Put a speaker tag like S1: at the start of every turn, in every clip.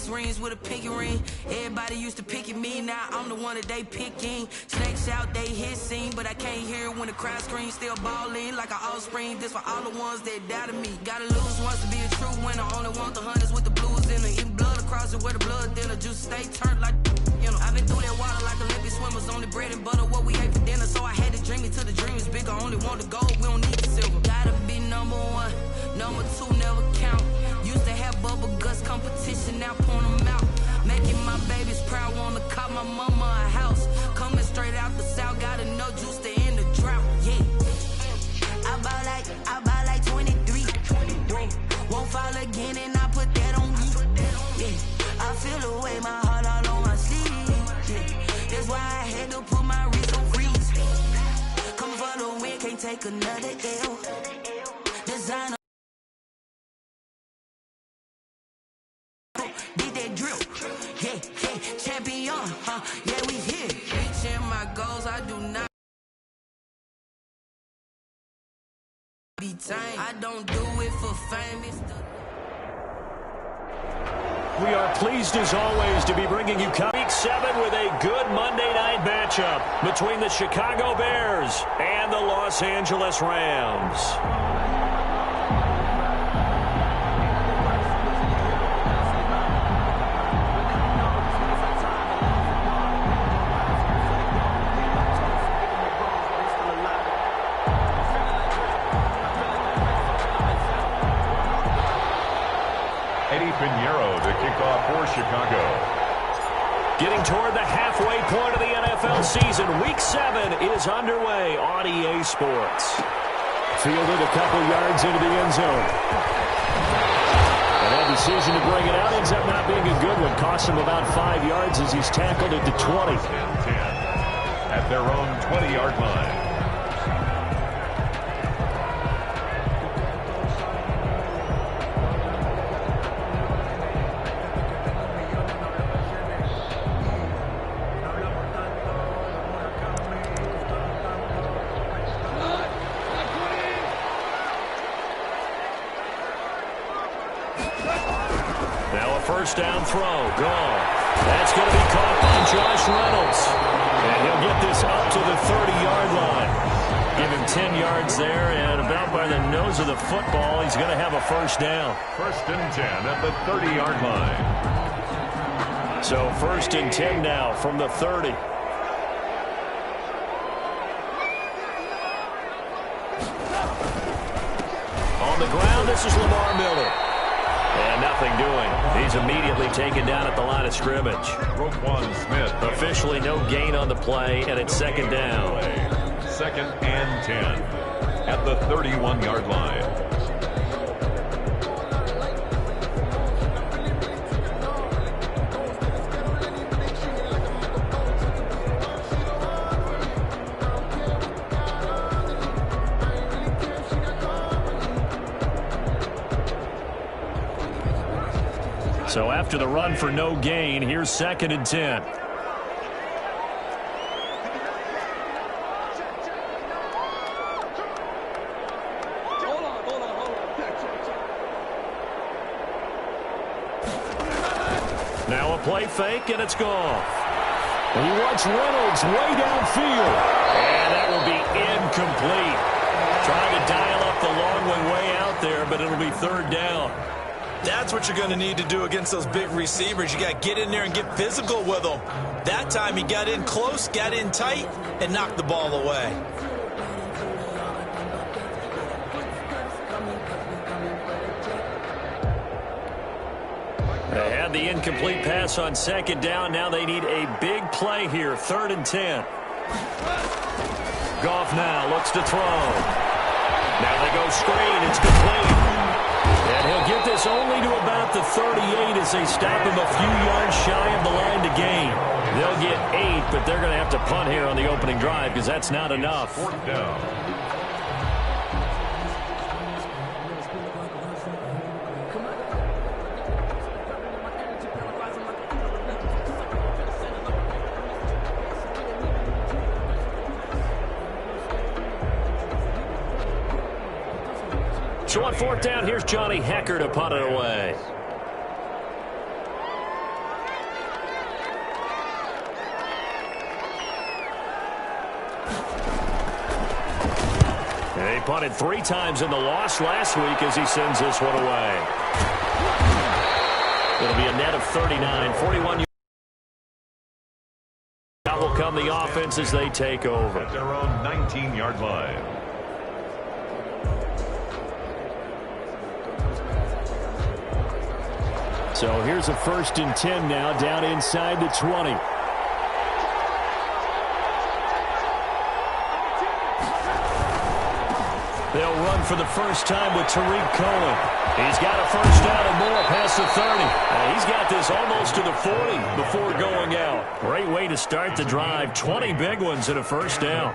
S1: ice rings with a pinky ring. Everybody used to pick at me, now I'm the one that they picking. Snakes out, they hissing, but I can't hear when the crowd screams. Still balling like an offspring. This for all the ones that doubted me. Gotta lose once to be a true winner. Only want the hunters with the blues in it. Even blood across it where the blood dinner. Juice stay turned like, you know. I've been through that water like Olympic swimmers. Only bread and butter, what we ate for dinner. So I had to dream it till the dream is bigger. Only want the gold, we don't need the silver. Gotta be number one, number two never count. Used to have bubble guts competition, now point them out. Making my babies proud, wanna cop my mama a house. Coming straight out the south, gotta know juice to end the drought, yeah. I buy like 23. Won't fall again and I put that on me, yeah. I feel the way, my heart all on my sleeve, yeah. That's why I had to put my wrist on freeze. Coming for the win, can't take another L. Designer. Did that drill, yeah, champion, yeah, we here. Reaching my goals, I do not be tamed. I don't do it for fame, it's the...
S2: We are pleased as always to be bringing you Week 7 with a good Monday night matchup between the Chicago Bears and the Los Angeles Rams.
S3: Pinheiro to kick off for Chicago.
S2: Getting toward the halfway point of the NFL season, Week 7 is underway on EA Sports. Fielded a couple yards into the end zone. And that decision to bring it out ends up not being a good one. Cost him about 5 yards as he's tackled at the 20.
S3: 10 at their own 20-yard line.
S2: First down throw, gone. That's going to be caught by Josh Reynolds. And he'll get this up to the 30-yard line. Give him 10 yards there, and about by the nose of the football, he's going to have a first down.
S3: First and 10 at the 30-yard line.
S2: So first and 10 now from the 30. On the ground, this is Lamar Miller. And nothing doing. He's immediately taken down at the line of scrimmage.
S3: Roquan Smith.
S2: Officially no gain on the play, and it's second down.
S3: Second and 10 at the 31-yard line.
S2: So after the run for no gain, here's second and 10. Now a play fake, and it's gone. And he wants Reynolds way downfield. And that will be incomplete. Trying to dial up the long way out there, but it'll be third down.
S4: That's what you're going to need to do against those big receivers. You got to get in there and get physical with them. That time he got in close, got in tight, and knocked the ball away.
S2: They had the incomplete pass on second down. Now they need a big play here. Third and 10. Goff now looks to throw. Now they go screen. It's complete. And he'll get this only to about the 38 as they stop him a few yards shy of the line to gain. They'll get 8, but they're going to have to punt here on the opening drive because that's not enough.
S3: Fourth down.
S2: So on fourth down, here's Johnny Hekker to punt it away. punted 3 times in the loss last week as he sends this one away. It'll be a net of 39, 41. Now will come the offense as they take over.
S3: At their own 19-yard line.
S2: So here's a 1st and 10 now, down inside the 20. They'll run for the first time with Tariq Cohen. He's got a first down and more past the 30. He's got this almost to the 40 before going out. Great way to start the drive. 20 big ones and a first down.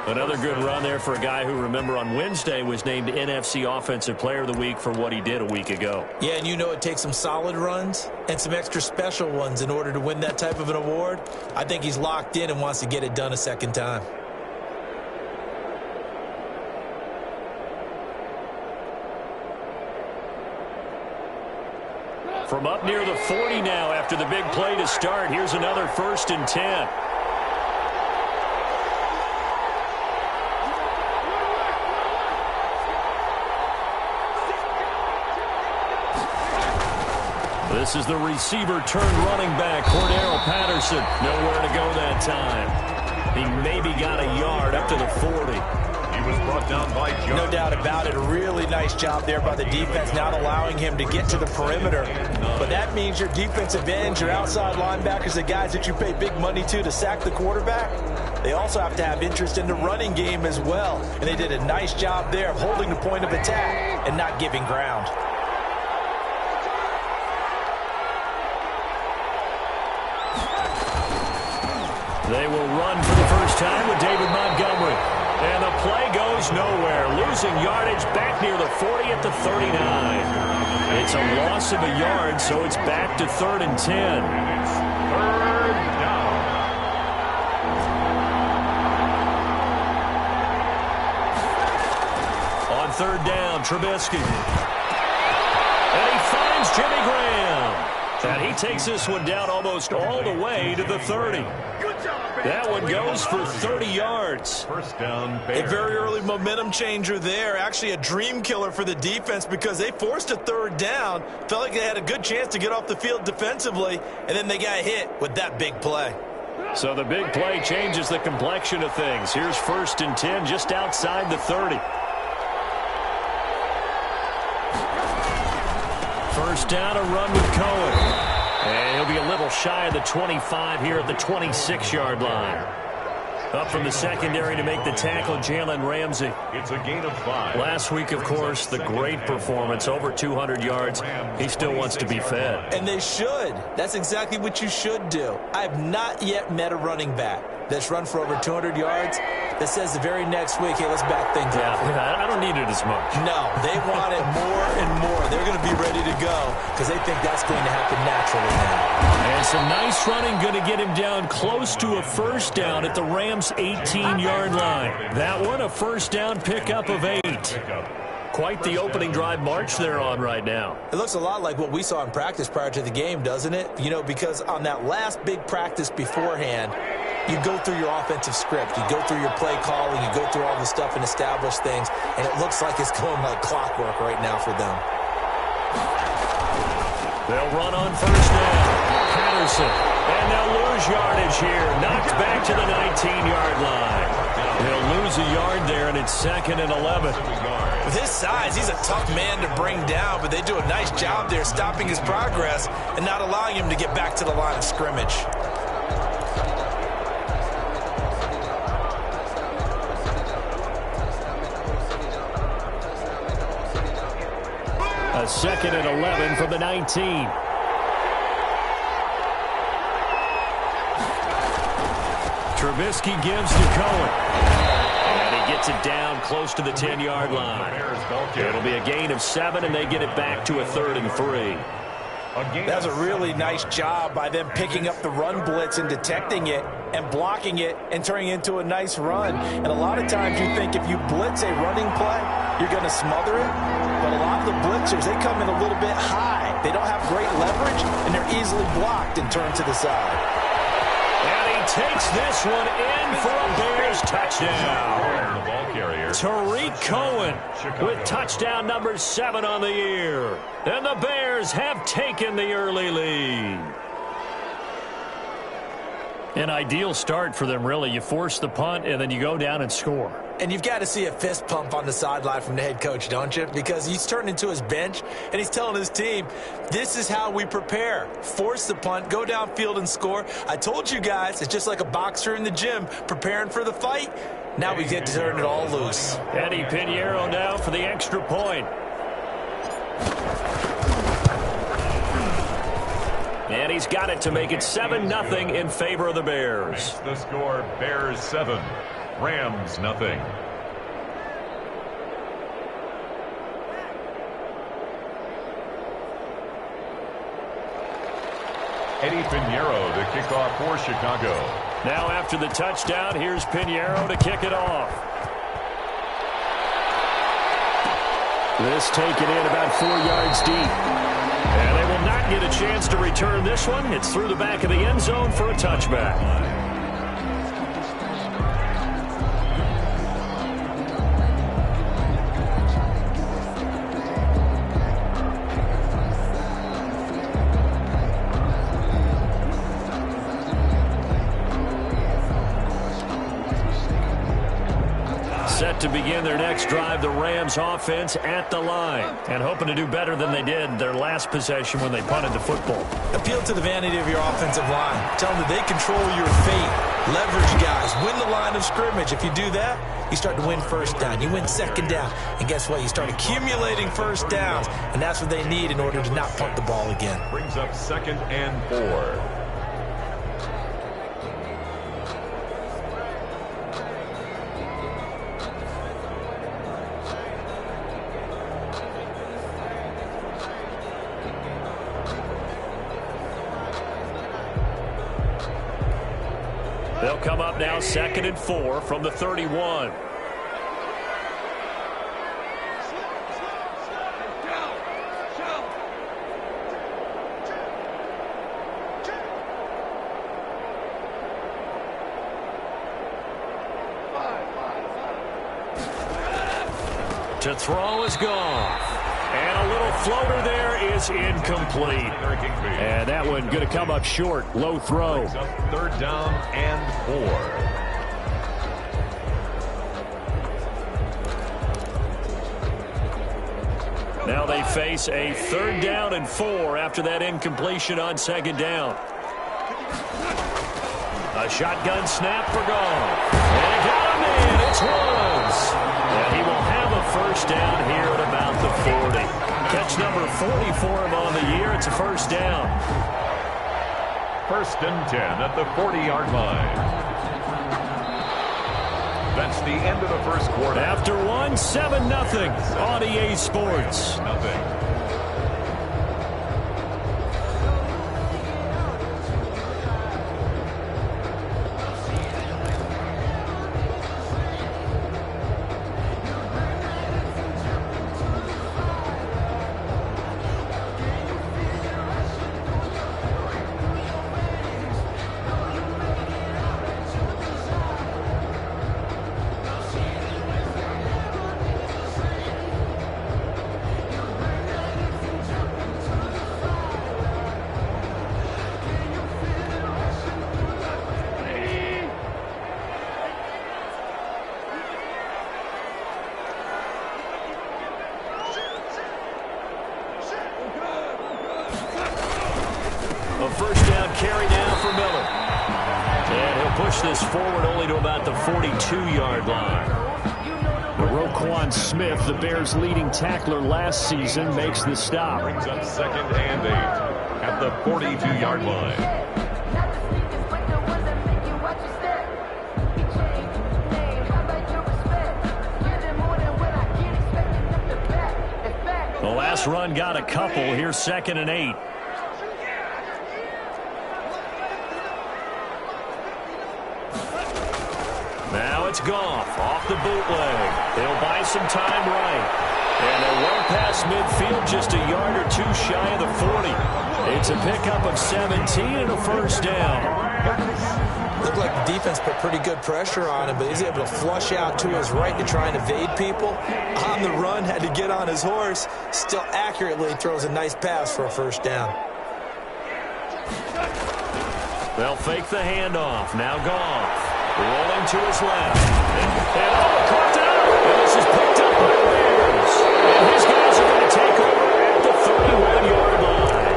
S2: Another good run there for a guy who, remember, on Wednesday was named NFC Offensive Player of the Week for what he did a week ago.
S4: Yeah, and you know it takes some solid runs and some extra special ones in order to win that type of an award. I think he's locked in and wants to get it done a second time.
S2: From up near the 40 now after the big play to start. Here's another 1st and 10. This is the receiver turned running back, Cordero Patterson. Nowhere to go that time. He maybe got a yard up to the 40.
S3: Was brought down by Jones.
S4: No doubt about it. A really nice job there by the defense, not allowing him to get to the perimeter. But that means your defensive ends, your outside linebackers, the guys that you pay big money to sack the quarterback, they also have to have interest in the running game as well. And they did a nice job there of holding the point of attack and not giving ground.
S2: They will run for the first time with David Montgomery. And the play goes nowhere. Losing yardage back near the 40 at the 39. It's a loss of a yard, so it's back to 3rd and 10.
S3: 3rd down.
S2: On 3rd down, Trubisky. And he finds Jimmy Graham. And he takes this one down almost all the way to the 30. That one goes for 30 yards.
S3: First down,
S4: A very early momentum changer there. Actually a dream killer for the defense because they forced a 3rd down. Felt like they had a good chance to get off the field defensively, and then they got hit with that big play.
S2: So the big play changes the complexion of things. Here's 1st and 10 just outside the 30. First down, a run with Cohen. And he'll be a little shy of the 25 here at the 26-yard line. Up from the secondary to make the tackle, Jalen Ramsey.
S3: It's a gain of 5.
S2: Last week, of course, the great performance, over 200 yards. He still wants to be fed.
S4: And they should. That's exactly what you should do. I have not yet met a running back that's run for over 200 yards that says the very next week, hey, let's back things up.
S2: Yeah, I don't need it as much.
S4: No, they want it more and more. They're going to be ready to go because they think that's going to happen naturally now.
S2: And some nice running, going to get him down close to a first down at the Rams' 18-yard line. That one, a first down pickup of 8. Quite the opening drive march they're on right now.
S4: It looks a lot like what we saw in practice prior to the game, doesn't it? You know, because on that last big practice beforehand, you go through your offensive script. You go through your play calling. You go through all the stuff and establish things. And it looks like it's going like clockwork right now for them.
S2: They'll run on first down. Patterson. And they'll lose yardage here. Knocked back to the 19-yard line. They'll lose a yard there, and it's 2nd and 11.
S4: With his size, he's a tough man to bring down, but they do a nice job there stopping his progress and not allowing him to get back to the line of scrimmage.
S2: A 2nd and 11 from the 19. Trubisky gives to Cohen. And he gets it down close to the 10-yard line. It'll be a gain of 7, and they get it back to a 3rd and 3.
S4: That's a really nice job by them picking up the run blitz and detecting it and blocking it and turning it into a nice run. And a lot of times you think if you blitz a running play, you're going to smother it. But a lot of the blitzers, they come in a little bit high. They don't have great leverage, and they're easily blocked and turned to the side.
S2: And he takes this one in for a Bears touchdown.
S3: The ball carrier,
S2: Tariq Cohen with touchdown number 7 on the year. And the Bears have taken the early lead. An ideal start for them, really. You force the punt, and then you go down and score.
S4: And you've got to see a fist pump on the sideline from the head coach, don't you? Because he's turned into his bench, and he's telling his team, this is how we prepare. Force the punt, go downfield and score. I told you guys, it's just like a boxer in the gym preparing for the fight. Now we get to turn it all loose.
S2: Eddie Pinheiro now for the extra point. And he's got it to make it 7-0 in favor of the Bears.
S3: The score, Bears 7, Rams nothing. Eddie Pinheiro to kick off for Chicago.
S2: Now after the touchdown, here's Pinheiro to kick it off. This taken in about 4 yards deep. And they will not get a chance to return this one. It's through the back of the end zone for a touchback. Set to begin their next drive, the Rams offense at the line. And hoping to do better than they did their last possession when they punted the football.
S4: Appeal to the vanity of your offensive line. Tell them that they control your fate. Leverage guys. Win the line of scrimmage. If you do that, you start to win first down. You win second down. And guess what? You start accumulating first downs. And that's what they need in order to not punt the ball again.
S3: Brings up 2nd and 4.
S2: They'll come up now 2nd and 4 from the 31. To throw is gone. And a little floater there is incomplete. And that one going to come up short. Low throw.
S3: 3rd down and 4.
S2: Now they face a 3rd down and 4 after that incompletion on 2nd down. A shotgun snap for Goff. And got him in. It's Woods. And he will have a first down here at about the 40. Catch number 40 for him on the year. It's a first down.
S3: 1st and 10 at the 40-yard line. That's the end of the first quarter.
S2: After one, 7-0 on EA Sports.
S3: Nothing.
S2: A first down carry now for Miller. And he'll push this forward only to about the 42-yard line. Roquan Smith, the Bears' leading tackler last season, makes the stop.
S3: Brings up 2nd and 8 at the 42-yard line.
S2: The last run got a couple. Here's 2nd and 8. Now it's Goff off the bootleg. They'll buy some time right. And they'll run past midfield just a yard or two shy of the 40. It's a pickup of 17 and a first down.
S4: Looked like the defense put pretty good pressure on him, but he's able to flush out to his right to try and evade people. On the run, had to get on his horse. Still accurately throws a nice pass for a first down.
S2: They'll fake the handoff. Now Goff. Rolling to his left. And caught out. And this is picked up by the Bears. And his guys are going to take over at the 31-yard line.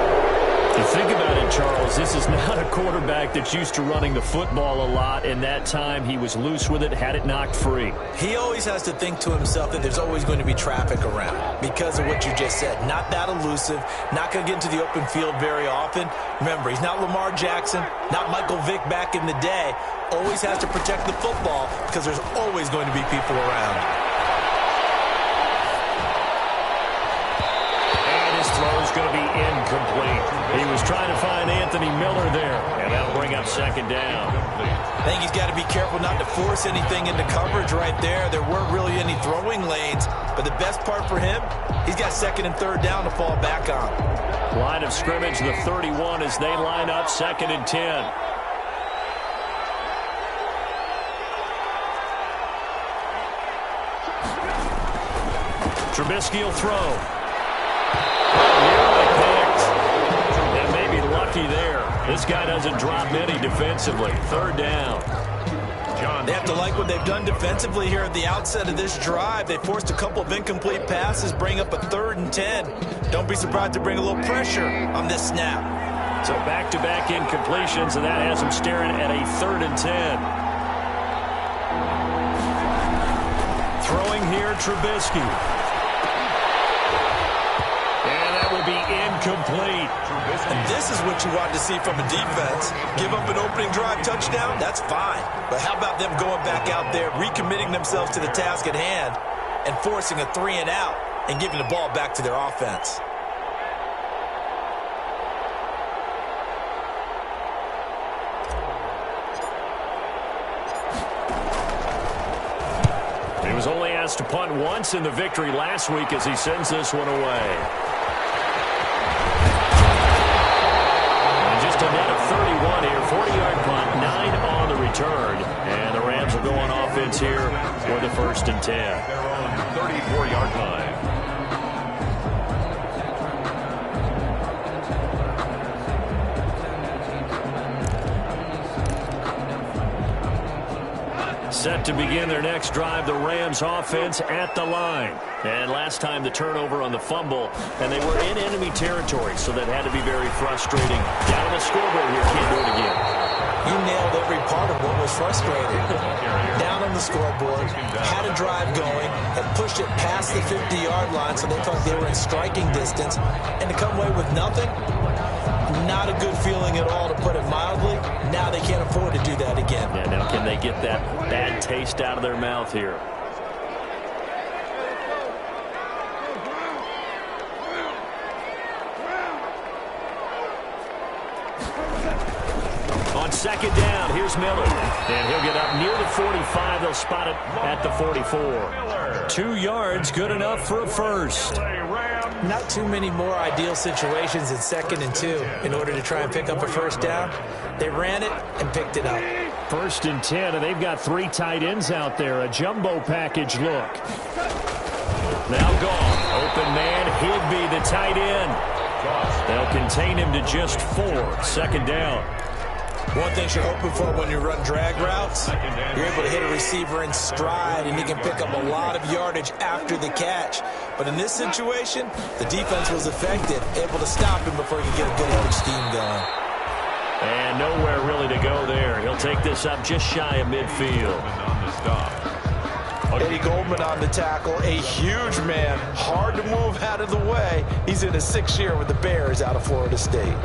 S2: You think about it, Charles, this is not a quarterback that's used to running the football a lot. In that time, he was loose with it, had it knocked free.
S4: He always has to think to himself that there's always going to be traffic around because of what you just said. Not that elusive, not going to get into the open field very often. Remember, he's not Lamar Jackson, not Michael Vick back in the day. Always has to protect the football because there's always going to be people around.
S2: Throw's going to be incomplete. He was trying to find Anthony Miller there, and that'll bring up second down.
S4: I think he's got to be careful not to force anything into coverage right there. There weren't really any throwing lanes, but the best part for him, he's got second and third down to fall back on.
S2: Line of scrimmage, the 31 as they line up, second and 10. Trubisky will throw. And maybe lucky there. This guy doesn't drop many defensively. Third down.
S4: They have to like what they've done defensively here at the outset of this drive. They forced a couple of incomplete passes, bring up a 3rd and 10. Don't be surprised to bring a little pressure on this snap.
S2: So back-to-back incompletions, and that has them staring at a 3rd and 10. Throwing here, Trubisky. Be incomplete.
S4: And this is what you want to see from a defense. Give up an opening drive touchdown, that's fine. But how about them going back out there, recommitting themselves to the task at hand, and forcing a 3 and out and giving the ball back to their offense?
S2: He was only asked to punt once in the victory last week as he sends this one away. A net of 31 here, 40-yard punt, 9 on the return. And the Rams will go on offense here for the 1st and 10.
S3: They're on the 34-yard line.
S2: Set to begin their next drive, the Rams offense at the line. And last time the turnover on the fumble, and they were in enemy territory, so that had to be very frustrating. Down on the scoreboard here, can't do it again.
S4: You nailed every part of what was frustrating. Down on the scoreboard, had a drive going, and pushed it past the 50-yard line, so they thought they were in striking distance, and to come away with nothing, not a good feeling at all, to put it mildly. Now they can't afford to do that again.
S2: Yeah, now can they get that bad taste out of their mouth here? On second down, here's Miller. And he'll get up near the 45. They'll spot it at the 44. 2 yards, good enough for a first.
S4: Not too many more ideal situations in 2nd and 2 in order to try and pick up a first down. They ran it and picked it up.
S2: 1st and 10, and they've got 3 tight ends out there. A jumbo package look. Now gone. Open man, Higbee, the tight end. They'll contain him to just 4. 2nd down.
S4: One thing you're hoping for when you run drag routes, you're able to hit a receiver in stride, and he can pick up a lot of yardage after the catch. But in this situation, the defense was effective, able to stop him before he could get a good open scheme going.
S2: And nowhere really to go there. He'll take this up just shy of midfield.
S4: Eddie Goldman on the tackle, a huge man, hard to move out of the way. He's in his 6th year with the Bears out of Florida State.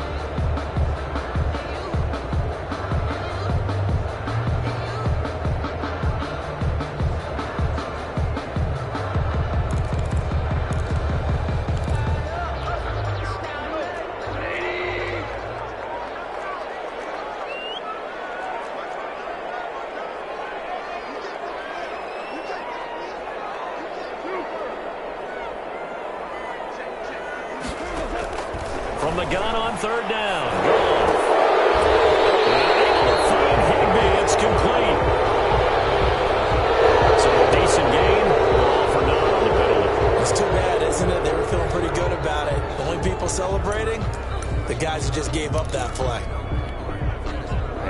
S2: gun on third down. Able to find Higbee. It's complete. So a decent gain. All for naught on the penalty.
S4: It's too bad, isn't it? They were feeling pretty good about it. The only people celebrating, the guys who just gave up that play.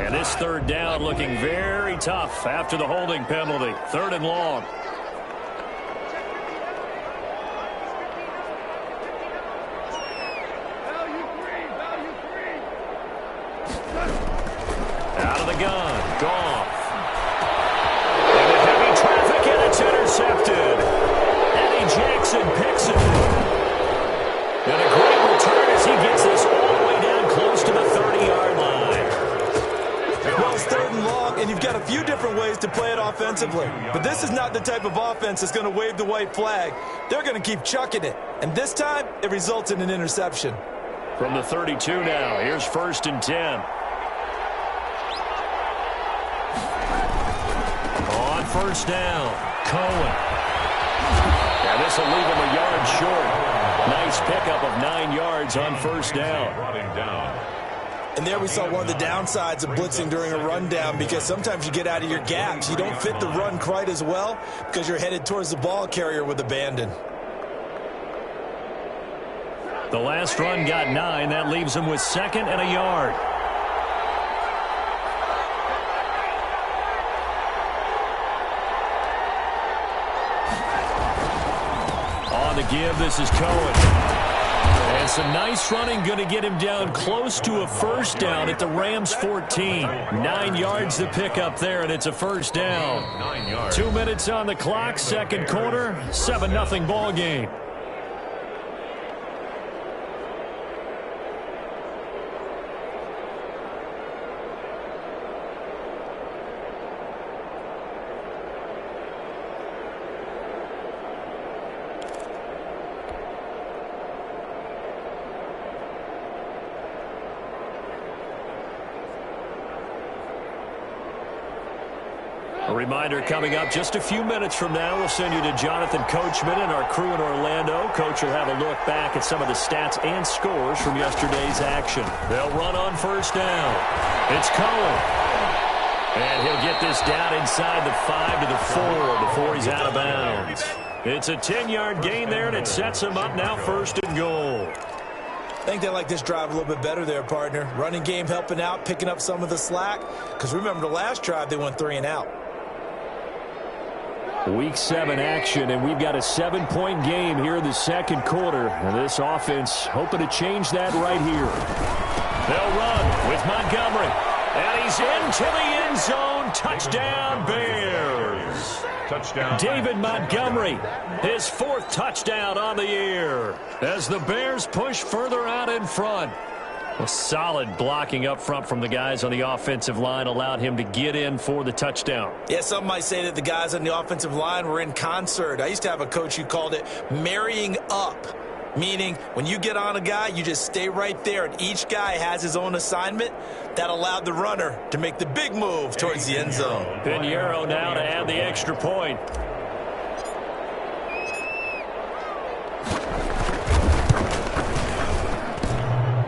S2: And this third down looking very tough after the holding penalty. Third and long. Out of the gun. Goff. Into heavy traffic, and it's intercepted. Eddie Jackson picks it. And a great return as he gets this all the way down close to the 30-yard line.
S4: Well, it's third and long, and you've got a few different ways to play it offensively. But this is not the type of offense that's going to wave the white flag. They're going to keep chucking it. And this time, it results in an interception.
S2: From the 32 now, here's 1st and 10. On first down, Cohen. Now this will leave him a yard short. Nice pickup of 9 yards on first down.
S3: Brought him down.
S4: And there we saw one of the downsides of blitzing during a rundown, because sometimes you get out of your gaps. You don't fit the run quite as well because you're headed towards the ball carrier with abandon.
S2: The last run got 9. That leaves him with 2nd and a yard. On the give, this is Cohen. And some nice running, going to get him down close to a first down at the Rams 14. 9 yards to pick up there, and it's a first down.
S3: 9 yards.
S2: 2 minutes on the clock, second quarter, 7-0 ball game. A reminder coming up just a few minutes from now, we'll send you to Jonathan Coachman and our crew in Orlando. Coach will have a look back at some of the stats and scores from yesterday's action. They'll run on first down. It's Cohen. And he'll get this down inside the 5 to the 4 before he's out of bounds. It's a 10-yard gain there, and it sets him up now 1st and goal.
S4: I think they like this drive a little bit better there, partner. Running game helping out, picking up some of the slack. Because remember, the last drive, they went 3 and out.
S2: Week 7 action, and we've got a 7-point game here in the second quarter. And this offense hoping to change that right here. They'll run with Montgomery. And he's into the end zone. Touchdown, Bears.
S3: Touchdown.
S2: David Montgomery, his 4th touchdown on the year. As the Bears push further out in front. A solid blocking up front from the guys on the offensive line allowed him to get in for the touchdown.
S4: Yeah, some might say that the guys on the offensive line were in concert. I used to have a coach who called it marrying up, meaning when you get on a guy, you just stay right there, and each guy has his own assignment. That allowed the runner to make the big move towards the end zone.
S2: Pinheiro now to add the extra point.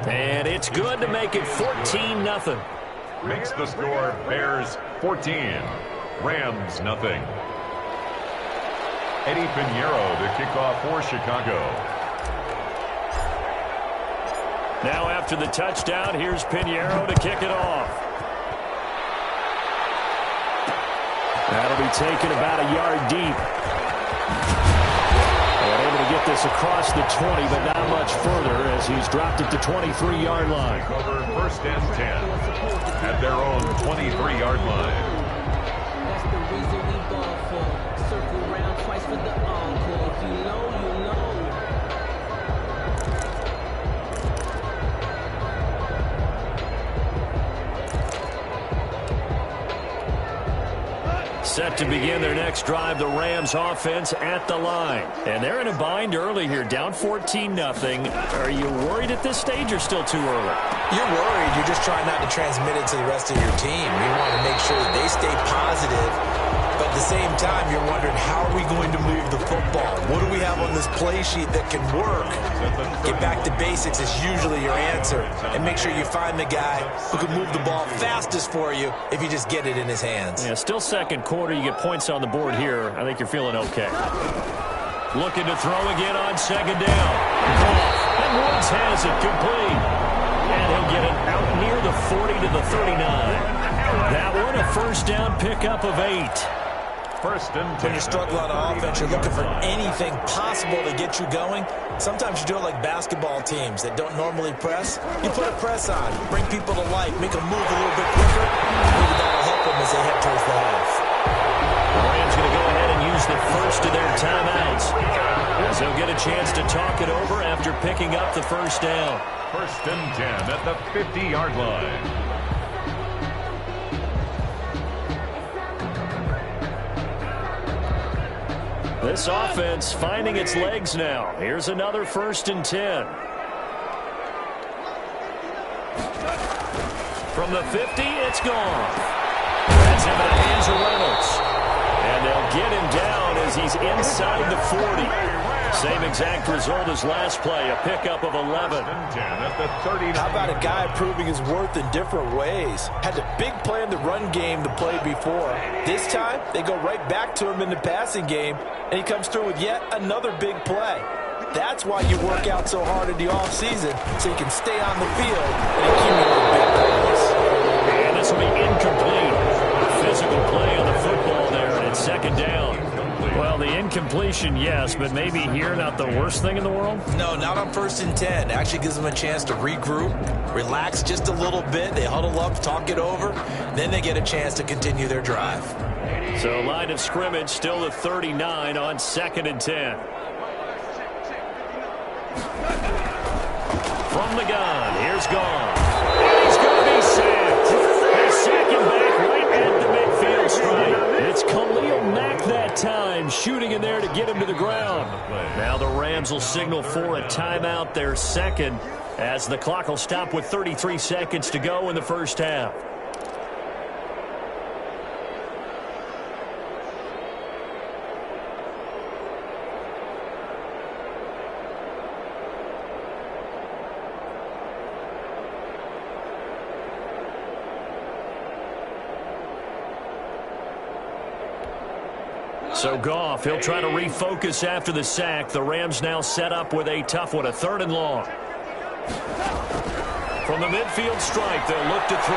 S2: And it's good to make it 14-0.
S3: Makes the score Bears 14, Rams nothing. Eddie Pinheiro to kick off for Chicago.
S2: Now after the touchdown, here's Pinheiro to kick it off. That'll be taken about a yard deep. And able to get this across the 20, but not much further as he's dropped it to 23-yard line.
S3: Cover 1st and 10 at their own 23-yard line.
S5: That's the reason we ball for. Circle round twice for the encore. If you know, you know.
S2: Set to begin their next drive, the Rams offense at the line. And they're in a bind early here, down 14-0. Are you worried at this stage or still too early?
S4: You're worried. You're just trying not to transmit it to the rest of your team. You want to make sure that they stay positive But at the same time, you're wondering, how are we going to move the football? What do we have on this play sheet that can work? Get back to basics is usually your answer. And make sure you find the guy who can move the ball fastest for you if you just get it in his hands.
S2: Yeah, still second quarter. You get points on the board here. I think you're feeling okay. Looking to throw again on second down. And Woods has it complete. And he'll get it out near the 40 to the 39. That one, a first down pickup of 8.
S3: First and 10.
S4: When you're struggling on offense, you're looking for anything possible to get you going. Sometimes you do it like basketball teams that don't normally press. You put a press on, bring people to life, make them move a little bit quicker. Maybe that'll help them as they head towards the half.
S2: The Rams going to go ahead and use the first of their timeouts, as they'll get a chance to talk it over after picking up the first down.
S3: First and 10 at the 50-yard line.
S2: This offense finding its legs now. Here's another first and 10. From the 50, it's gone. That's into the hands of Reynolds. And they'll get him down as he's inside the 40. Same exact result as last play, a pickup of 11.
S4: How about a guy proving his worth in different ways? Had a big play in the run game to play before. This time, they go right back to him in the passing game, and he comes through with yet another big play. That's why you work out so hard in the offseason, so you can stay on the field and accumulate big plays.
S2: And this will be incomplete. A physical play on the football there, and it's second down. Well, the incompletion, yes, but maybe here not the worst thing in the world?
S4: No, not on first and 10. Actually gives them a chance to regroup, relax just a little bit. They huddle up, talk it over. Then they get a chance to continue their drive.
S2: So line of scrimmage still the 39 on second and 10. From the gun, here's Gone. And he's going to be sacked. They're sacking back right at the midfield stripe. It's Khalil Mack that time, shooting in there to get him to the ground. Now the Rams will signal for a timeout, their second, as the clock will stop with 33 seconds to go in the first half. So Goff, he'll try to refocus after the sack. The Rams now set up with a tough one, a third and long. From the midfield stripe, they'll look to throw.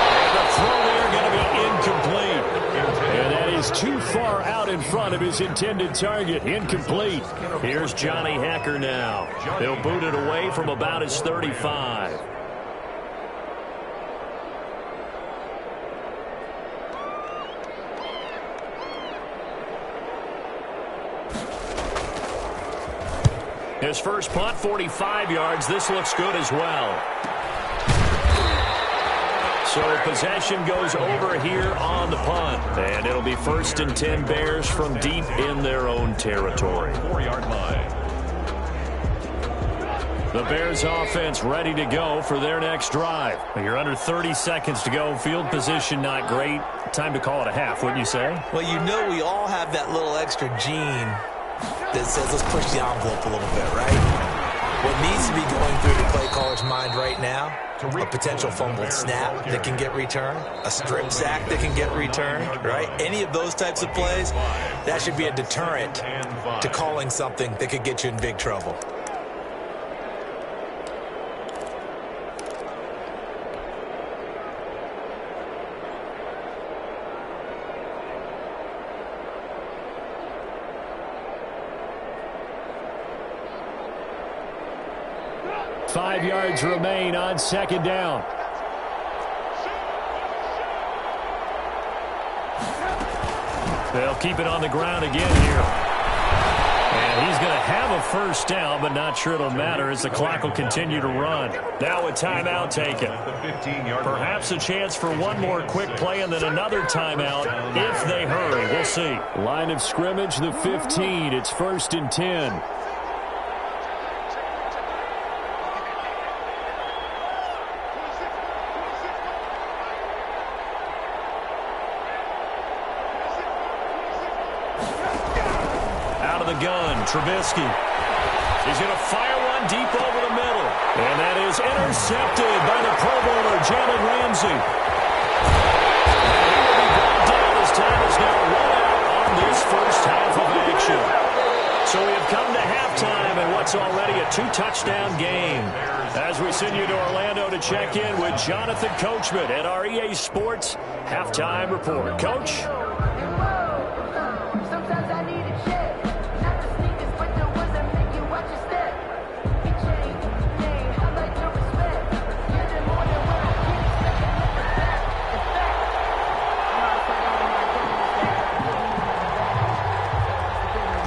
S2: And the throw there going to be incomplete. And that is too far out in front of his intended target. Incomplete. Here's Johnny Hekker now. He'll boot it away from about his 35. His first punt, 45 yards. This looks good as well. So possession goes over here on the punt. And it'll be first and 10 Bears from deep in their own territory.
S3: 4-yard line.
S2: The Bears offense ready to go for their next drive. You're under 30 seconds to go. Field position not great. Time to call it a half, wouldn't you say?
S4: Well, you know we all have that little extra gene that says let's push the envelope a little bit, right? What needs to be going through the play caller's mind right now, a potential fumbled snap that can get returned, a strip sack that can get returned, right? Any of those types of plays, that should be a deterrent to calling something that could get you in big trouble.
S2: Five yards remain on second down. They'll keep it on the ground again here. And he's going to have a first down, but not sure it'll matter as the clock will continue to run. Now a timeout taken. Perhaps a chance for one more quick play and then another timeout if they hurry. We'll see. Line of scrimmage, the 15. It's first and 10. out of the gun. Trubisky. He's going to fire one deep over the middle. And that is intercepted by the Pro Bowler, Jalen Ramsey. And he will be brought down as time is now run out on this first half of action. So we have come to halftime in what's already a 2-touchdown game. As we send you to Orlando to check in with Jonathan Coachman at our EA Sports Halftime Report. Coach?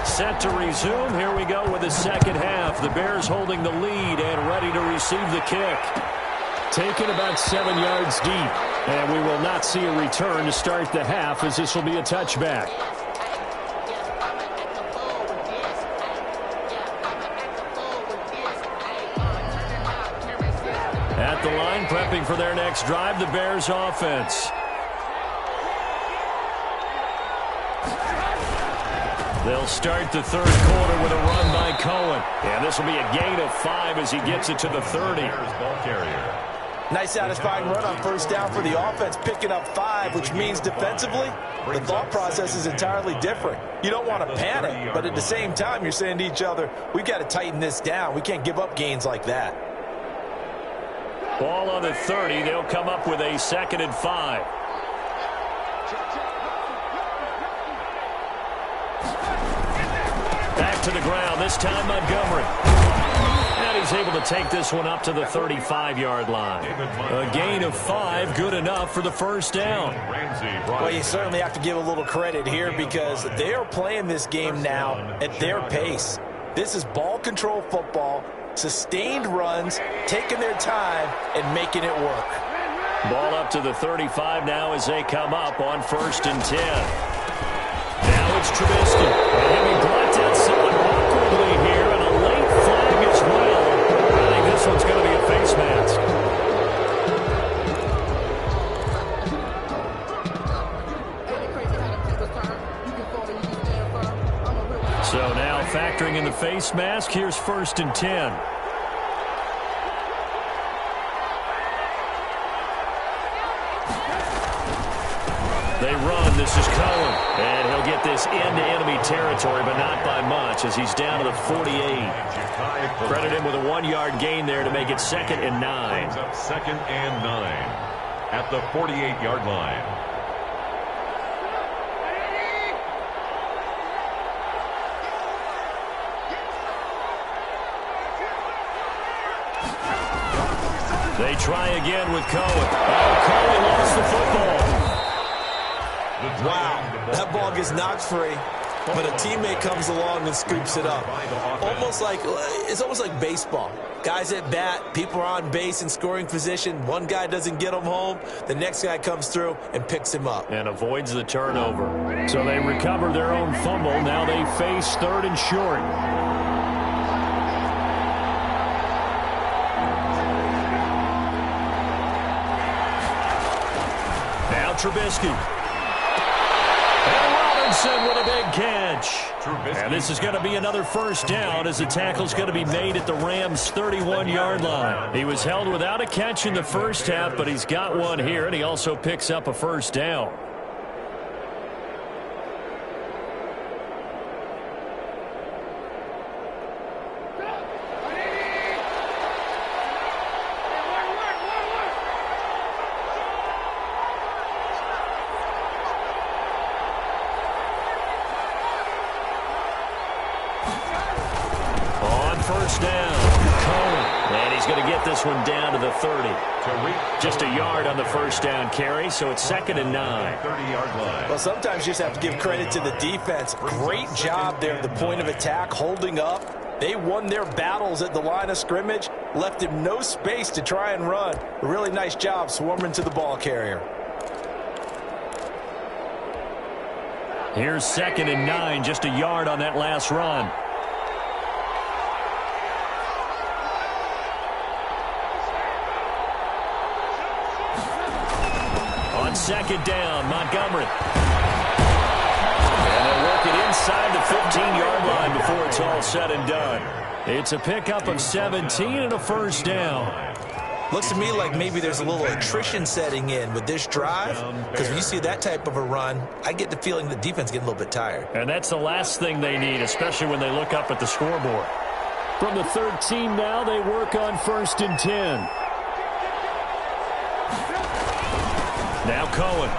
S2: Set to resume. Here we go with the second half. The Bears holding the lead and ready to receive the kick. Taken about 7 yards deep. And we will not see a return to start the half, as this will be a touchback. At the line, prepping for their next drive, the Bears offense. They'll start the third quarter with a run by Cohen. And this will be a gain of 5 as he gets it to the 30.
S3: Ball carrier.
S4: Nice satisfying run on first down for the offense, picking up 5, which means defensively, the thought process is entirely different. You don't want to panic, but at the same time, you're saying to each other, we've got to tighten this down. We can't give up gains like that.
S2: Ball on the 30. They'll come up with a 2nd and 5. Back to the ground, this time Montgomery. And he's able to take this one up to the 35-yard line. A gain of 5, good enough for the first down.
S4: Well, you certainly have to give a little credit here because they are playing this game now at their pace. This is ball control football, sustained runs, taking their time, and making it work.
S2: Ball up to the 35 now as they come up on 1st and 10. Now it's Trubisky. And he'll be blocked out somewhat awkwardly here, and a late flag as well. I think this one's going to be a face mask. So now factoring in the face mask, here's 1st and 10. They run. This is Cohen. And he'll get this into enemy territory, but not by much as he's down to the 48. Credit him with a 1-yard gain there to make it 2nd and 9.
S3: 2nd and 9 at the 48-yard line.
S2: They try again with Cohen. Oh, Cohen lost the football.
S4: Wow, that ball gets knocked free, but a teammate comes along and scoops it up. It's almost like baseball. Guys at bat, people are on base in scoring position. One guy doesn't get him home. The next guy comes through and picks him up.
S2: And avoids the turnover. So they recover their own fumble. Now they face 3rd and short. Now Trubisky. With a big catch. And this is going to be another first down as the tackle's going to be made at the Rams' 31-yard line. He was held without a catch in the first half, but he's got one here, and he also picks up a first down. First down, Cohen, and he's going to get this one down to the 30. Just a yard on the first down carry, so it's 2nd and 9.
S3: 30-yard line.
S4: Well, sometimes you just have to give credit to the defense. Great job there at the point of attack, holding up. They won their battles at the line of scrimmage, left him no space to try and run. A really nice job swarming to the ball carrier.
S2: Here's 2nd and 9, just a yard on that last run. On 2nd down, Montgomery. And they'll mark it inside the 15-yard line before it's all said and done. It's a pickup of 17 and a first down.
S4: Looks to me like maybe there's a little attrition setting in with this drive, because when you see that type of a run, I get the feeling the defense getting a little bit tired. And
S2: that's the last thing they need, especially when they look up at the scoreboard. From the 13 now, they work on 1st and 10. Now Cohen.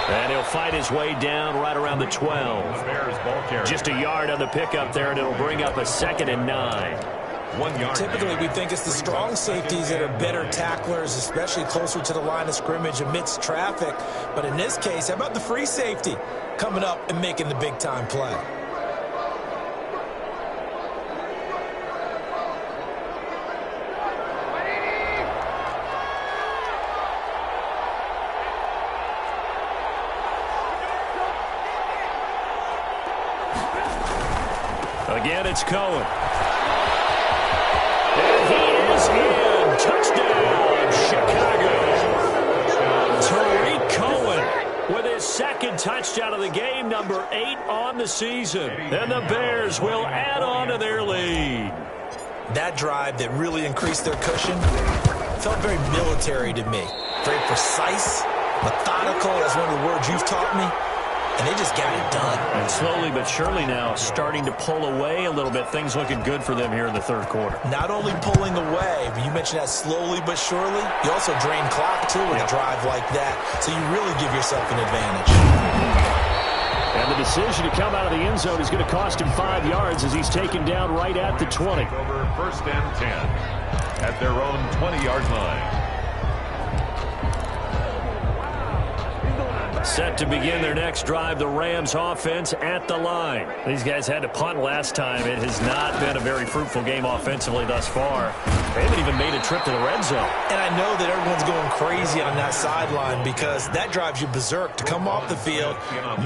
S2: And he'll fight his way down right around the 12. Just a yard on the pickup there, and it'll bring up a 2nd and 9.
S4: 1 yard. Typically, we think it's the strong safeties that are better tacklers, especially closer to the line of scrimmage amidst traffic. But in this case, how about the free safety coming up and making the big-time play?
S2: Again, it's Cohen. And he is in. Touchdown, Chicago. Tariq Cohen with his 2nd touchdown of the game, number 8 on the season. And the Bears will add on to their lead.
S4: That drive that really increased their cushion felt very military to me. Very precise, methodical. That's one of the words you've taught me. And they just got it done.
S2: And slowly but surely now starting to pull away a little bit. Things looking good for them here in the 3rd quarter.
S4: Not only pulling away, but you mentioned that slowly but surely. You also drain clock, too, with a drive like that. So you really give yourself an advantage.
S2: And the decision to come out of the end zone is going to cost him 5 yards as he's taken down right at the 20.
S3: Over 1st and 10 at their own 20-yard line.
S2: Set to begin their next drive, the Rams offense at the line. These guys had to punt last time. It has not been a very fruitful game offensively thus far. They haven't even made a trip to the red zone.
S4: And I know that everyone's going crazy on that sideline because that drives you berserk to come off the field,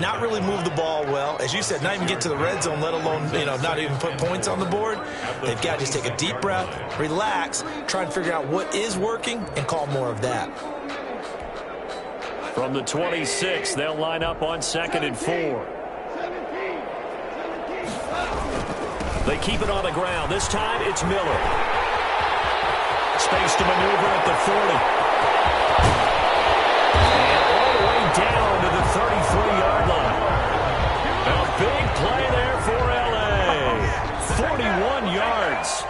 S4: not really move the ball well. As you said, not even get to the red zone, let alone, not even put points on the board. They've got to just take a deep breath, relax, try and figure out what is working, and call more of that.
S2: From the 26, they'll line up on 2nd and 4. They keep it on the ground. This time, it's Miller. Space to maneuver at the 40. And all the way down to the 33-yard line. A big play there for L.A. 41 yards.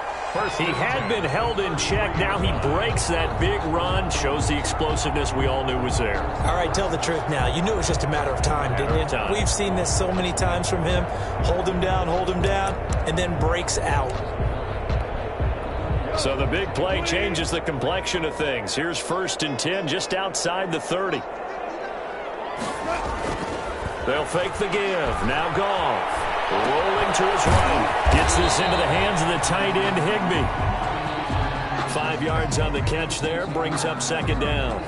S2: He had been held in check. Now he breaks that big run. Shows the explosiveness we all knew was there.
S4: All right, tell the truth now. You knew it was just a matter of time, didn't you? We've seen this so many times from him. Hold him down, and then breaks out.
S2: So the big play changes the complexion of things. Here's 1st and 10 just outside the 30. They'll fake the give. Now Goff. Rolling to his right. Gets this into the hands of the tight end, Higbee. 5 yards on the catch there. Brings up 2nd down.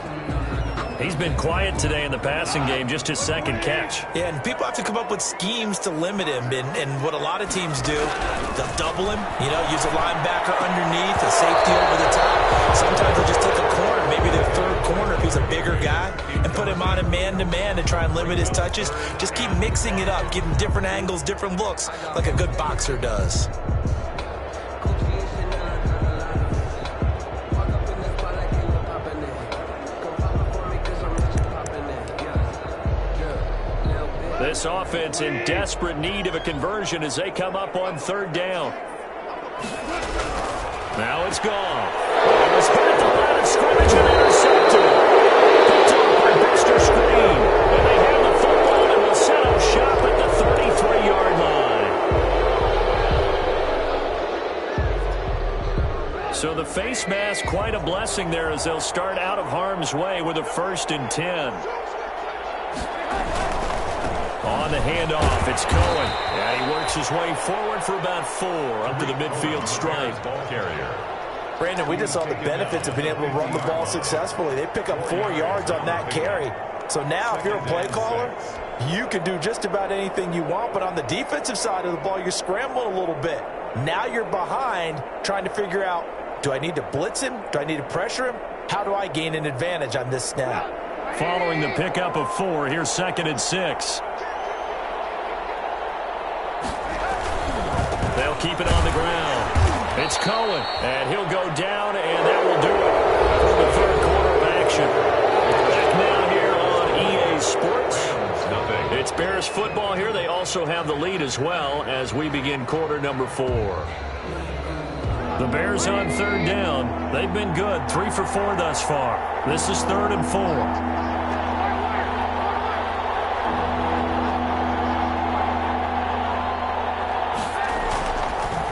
S2: He's been quiet today in the passing game, just his 2nd catch.
S4: Yeah, and people have to come up with schemes to limit him. And what a lot of teams do, they'll double him, use a linebacker underneath, a safety over the top. Sometimes they'll just take a corner, maybe their 3rd corner if he's a bigger guy, and put him on a man-to-man to try and limit his touches. Just keep mixing it up, give him different angles, different looks, like a good boxer does.
S2: This offense in desperate need of a conversion as they come up on 3rd down. Now it's gone. It was hit at the line of scrimmage and intercepted. Picked up by Buster Screen. And they have the football and will set up shop at the 33-yard line. So the face mask, quite a blessing there as they'll start out of harm's way with a 1st and 10. On the handoff, it's Cohen. And he works his way forward for about 4 up to the midfield stripe.
S3: Ball carrier.
S4: Brandon, we just saw the benefits of being able to run the ball successfully. They pick up 4 yards on that carry. So now, if you're a play caller, you can do just about anything you want. But on the defensive side of the ball, you're scrambling a little bit. Now you're behind, trying to figure out, do I need to blitz him? Do I need to pressure him? How do I gain an advantage on this snap?
S2: following the pickup of 4. Here's 2nd and 6. They'll keep it on the ground. It's Cohen, and he'll go down, and that will do it for the third quarter of action. Back now here on EA Sports. It's Bears football here. They also have the lead as well as we begin quarter number 4. The Bears on 3rd down. They've been good, 3 for 4 thus far. This is 3rd and 4.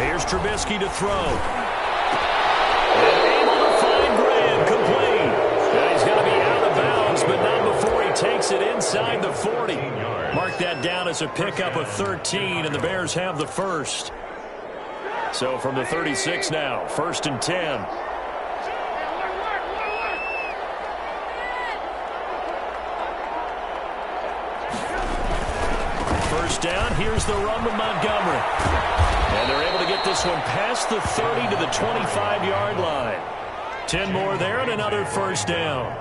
S2: Here's Trubisky to throw. And able to find Graham, complete. Now he's going to be out of bounds, but not before he takes it inside the 40. Mark that down as a pickup of 13, and the Bears have the first. So from the 36 now, 1st and 10. First down, here's the run to Montgomery. And they're able to get this one past the 30 to the 25-yard line. 10 more there and another first down.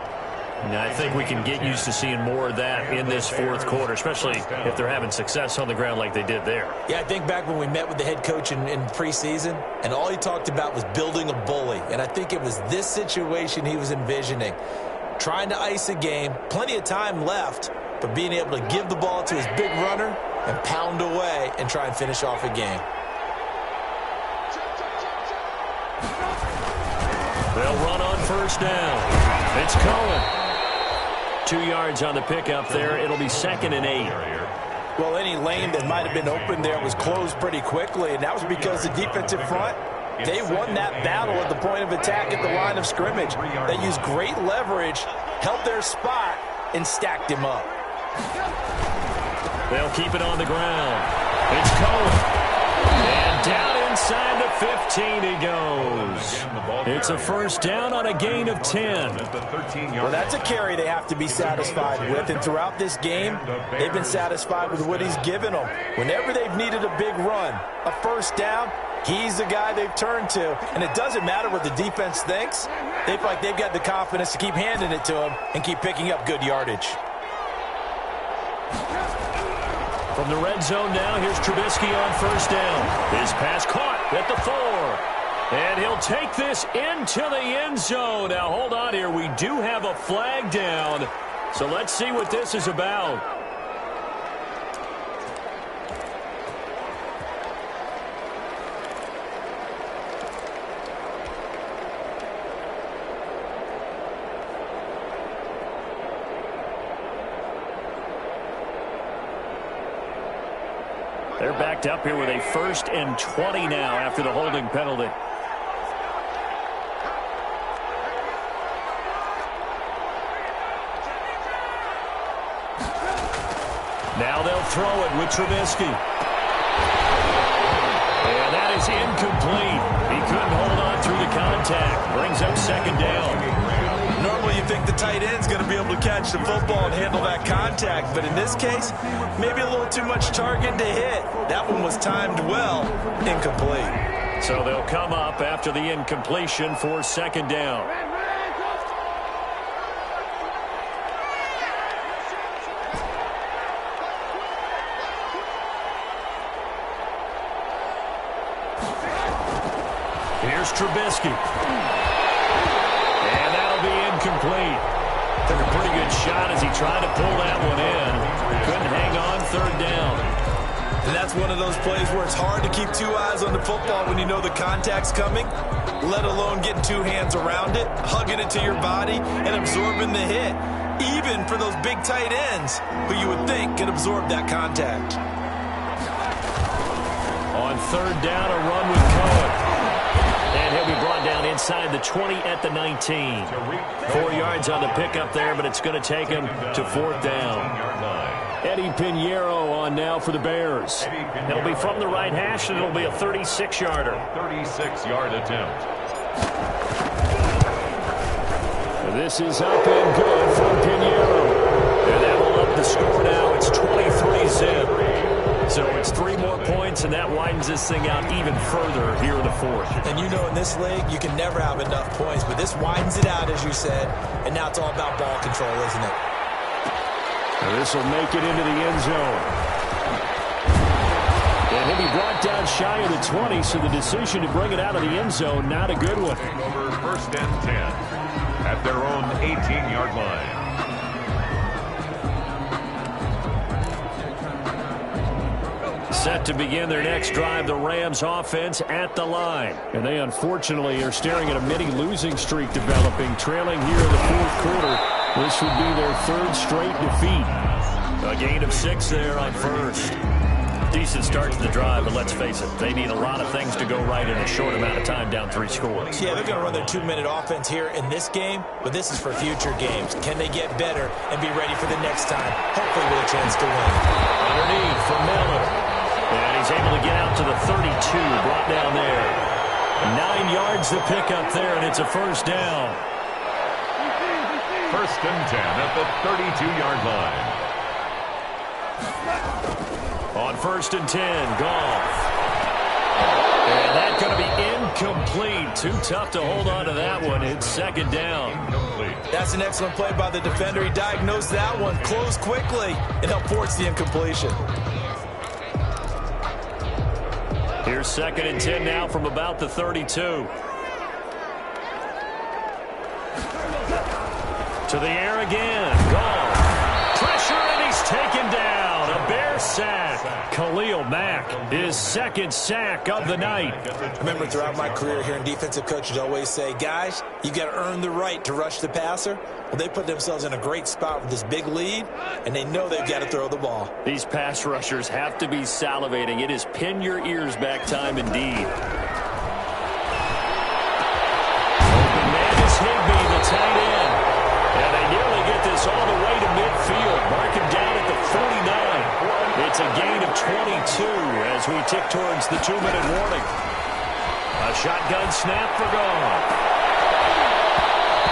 S2: Now, I think we can get used to seeing more of that in this 4th quarter, especially if they're having success on the ground like they did there.
S4: Yeah, I think back when we met with the head coach in preseason, and all he talked about was building a bully. And I think it was this situation he was envisioning. Trying to ice a game, plenty of time left, but being able to give the ball to his big runner and pound away and try and finish off a game.
S2: They'll run on first down. It's Cohen. 2 yards on the pickup there. It'll be 2nd and 8.
S4: Well, any lane that might have been open there was closed pretty quickly, and that was because the defensive front, they won that battle at the point of attack at the line of scrimmage. They used great leverage, held their spot, and stacked him up.
S2: They'll keep it on the ground. It's Cohen. And down inside the 15 he goes. It's a first down on a gain of 10.
S4: Well, that's a carry they have to be satisfied with, and throughout this game, they've been satisfied with what he's given them. Whenever they've needed a big run, a first down, he's the guy they've turned to, and it doesn't matter what the defense thinks. They feel like they've got the confidence to keep handing it to him and keep picking up good yardage.
S2: From the red zone now, here's Trubisky on first down. His pass caught at the 4. And he'll take this into the end zone. Now, hold on here. We do have a flag down. So let's see what this is about. They're backed up here with a 1st and 20 now after the holding penalty. Now they'll throw it with Trubisky. And that is incomplete. He couldn't hold on through the contact. Brings up 2nd down.
S4: Normally you think the tight end's going to be able to catch the football and handle that contact, but in this case, maybe a little too much target to hit. That one was timed well, incomplete.
S2: So they'll come up after the incompletion for 2nd down. Here's Trubisky. And that'll be incomplete. Took a pretty good shot as he tried to pull that one in. Couldn't hang on 3rd down.
S4: And that's one of those plays where it's hard to keep 2 eyes on the football when you know the contact's coming, let alone getting 2 hands around it, hugging it to your body, and absorbing the hit. Even for those big tight ends who you would think can absorb that contact.
S2: On 3rd down, a run with Cohen. And he'll be brought down inside the 20 at the 19. 4 yards on the pickup there, but it's going to take him to 4th down. Eddie Pinheiro on now for the Bears. He'll be from the right hash, and it'll be a 36-yarder.
S3: 36-yard attempt.
S2: This is up and good for Pinheiro. And that will up the score now. It's 23-zip. So it's 3 more points, and that widens this thing out even further here in the 4th.
S4: And you know in this league, you can never have enough points, but this widens it out, as you said, and now it's all about ball control, isn't it?
S2: This will make it into the end zone. And he'll be brought down shy of the 20, so the decision to bring it out of the end zone, not a good one.
S3: Over 1st and 10 at their own 18-yard line.
S2: Set to begin their next drive, the Rams offense at the line. And they unfortunately are staring at a mini losing streak developing, trailing here in the 4th quarter. This would be their 3rd straight defeat. A gain of 6 there on first. Decent start to the drive, but let's face it, they need a lot of things to go right in a short amount of time, down 3 scores.
S4: Yeah, they're going to run their 2-minute offense here in this game, but this is for future games. Can they get better and be ready for the next time, hopefully with a chance to win?
S2: Underneath for Miller. And he's able to get out to the 32, brought down there. 9 yards to pick up there, and it's a first down.
S3: 1st and 10 at the 32-yard line.
S2: On 1st and 10, Goff. And that's going to be incomplete. Too tough to hold on to that one. It's 2nd down.
S3: Incomplete.
S4: That's an excellent play by the defender. He diagnosed that one, closed quickly, and helped force the incompletion.
S2: Here's 2nd and 10 now from about the 32. To the air again. Goff. Pressure, and he's taken down. A Bear sack. Khalil Mack, his 2nd sack of the night.
S4: I remember throughout my career hearing defensive coaches always say, guys, you got to earn the right to rush the passer. Well, they put themselves in a great spot with this big lead, and they know they've got to throw the ball.
S2: These pass rushers have to be salivating. It is pin your ears back time indeed. Open man is Higbee, the tight end. And they nearly get this all the way to midfield. Mark him down at the 49. It's a gain of 22 as we tick towards the 2-minute warning. A shotgun snap for Goff.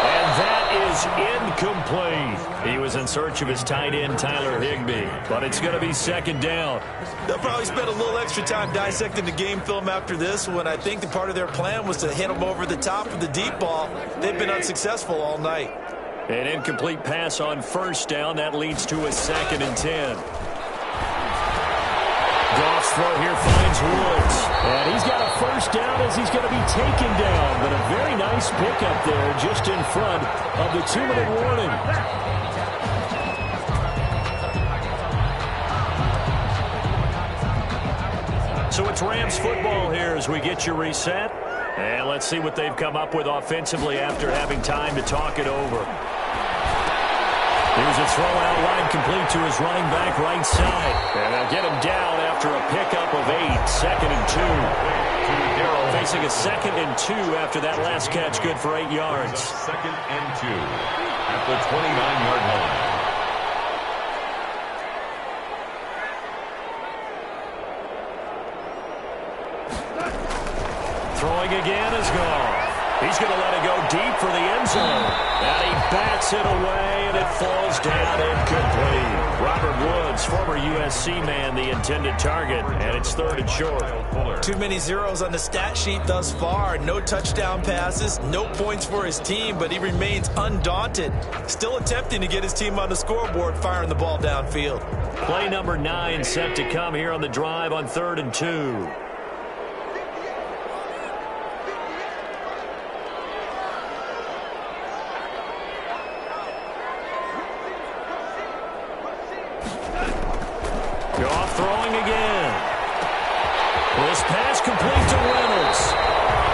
S2: And that is incomplete. He was in search of his tight end, Tyler Higbee. But it's going to be 2nd down.
S4: They'll probably spend a little extra time dissecting the game film after this one. I think the part of their plan was to hit them over the top with the deep ball. They've been unsuccessful all night.
S2: An incomplete pass on 1st down. That leads to a 2nd and 10. Goff's throw here finds Woods. And he's got a 1st down as he's going to be taken down. But a very nice pickup there just in front of the 2-minute warning. So it's Rams football here as we get you reset. And let's see what they've come up with offensively after having time to talk it over. Here's a throw out wide complete to his running back right side. And they'll get him down after a pickup of 8. 2nd and 2. Facing a 2nd and 2 after that last catch, good for 8 yards.
S3: 2nd and 2 at the 29-yard line.
S2: Throwing again is Goff. He's going to let it go deep for the end zone. And he bats it away, and it falls down incomplete. Robert Woods, former USC man, the intended target, and it's 3rd and short.
S4: Too many zeros on the stat sheet thus far. No touchdown passes, no points for his team, but he remains undaunted. Still attempting to get his team on the scoreboard, firing the ball downfield.
S2: Play number 9 set to come here on the drive on 3rd and 2. Goff throwing again. This pass complete to Reynolds.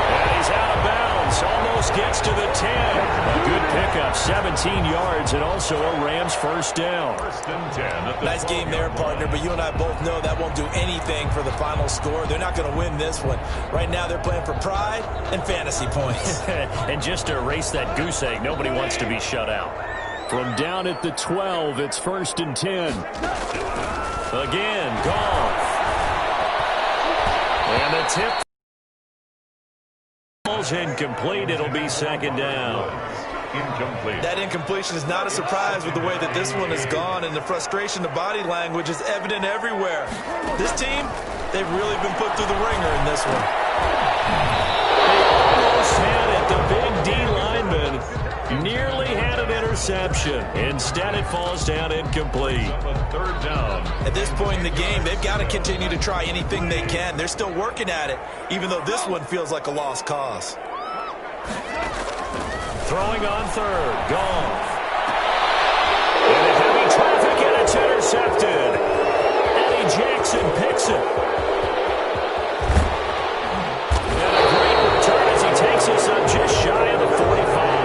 S2: And he's out of bounds. Almost gets to the 10. A good pickup, 17 yards, and also a Rams 1st down.
S3: 1st and 10.
S4: Nice game there, partner, but you and I both know that won't do anything for the final score. They're not going to win this one. Right now they're playing for pride and fantasy points.
S2: And just to erase that goose egg, nobody wants to be shut out. From down at the 12, it's 1st and 10. Again, Goff. And the tip falls incomplete. It'll be 2nd down.
S3: Incomplete.
S4: That incompletion is not a surprise with the way that this one has gone, and the frustration, the body language is evident everywhere. This team, they've really been put through the ringer in this one.
S2: They almost had it, the big D lineman. Nearly had an interception. Instead, it falls down incomplete.
S3: Third down.
S4: At this point in the game, they've got to continue to try anything they can. They're still working at it, even though this one feels like a lost cause.
S2: Throwing on third. Goff. Into heavy traffic, and it's intercepted. Eddie Jackson picks it. And a great return as he takes us up just shy of the 45.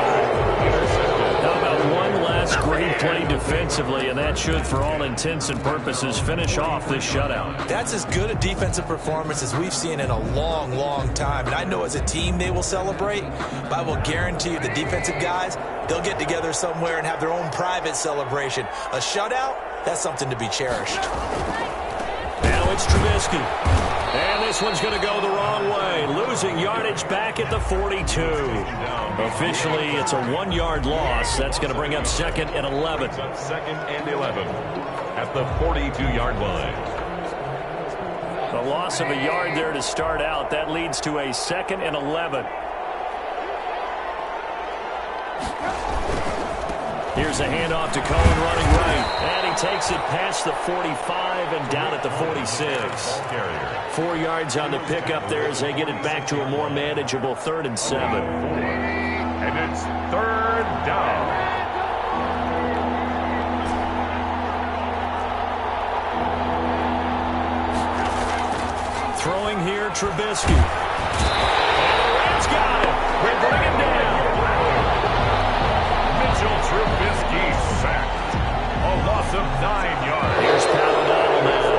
S2: How about one last great play defensively, and that should, for all intents and purposes, finish off this shutout.
S4: That's as good a defensive performance as we've seen in a long, long time. And I know as a team they will celebrate, but I will guarantee you the defensive guys, they'll get together somewhere and have their own private celebration. A shutout, that's something to be cherished.
S2: Now it's Trubisky. And this one's going to go the wrong way. Losing yardage back at the 42. Officially, it's a 1-yard loss. That's going to bring up 2nd and 11.
S3: Second and 11 at the 42-yard line.
S2: A loss of a yard there to start out. That leads to a 2nd and 11. Here's a handoff to Cohen running right. And he takes it past the 45 and down at the 46. 4 yards on the pickup there as they get it back to a more manageable 3rd and 7.
S3: And it's 3rd down.
S2: Throwing here, Trubisky. And the Rams got him. They bring him down.
S3: Mitchell Trubisky sacked. A loss of 9 yards.
S2: Here's Palazzolo now.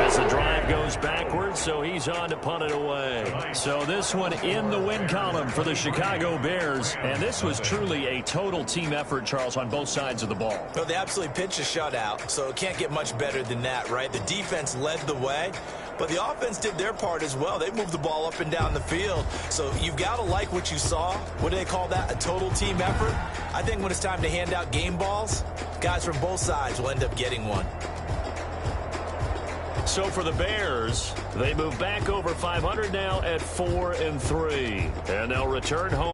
S2: As the drive goes backwards, so he's on to punt it away. So this one in the win column for the Chicago Bears. And this was truly a total team effort, Charles, on both sides of the ball.
S4: Well, they absolutely pitched a shutout, so it can't get much better than that, right? The defense led the way, but the offense did their part as well. They moved the ball up and down the field. So you've got to like what you saw. What do they call that? A total team effort? I think when it's time to hand out game balls, guys from both sides will end up getting one.
S2: So for the Bears, they move back over 500 now at 4-3. And they'll return home.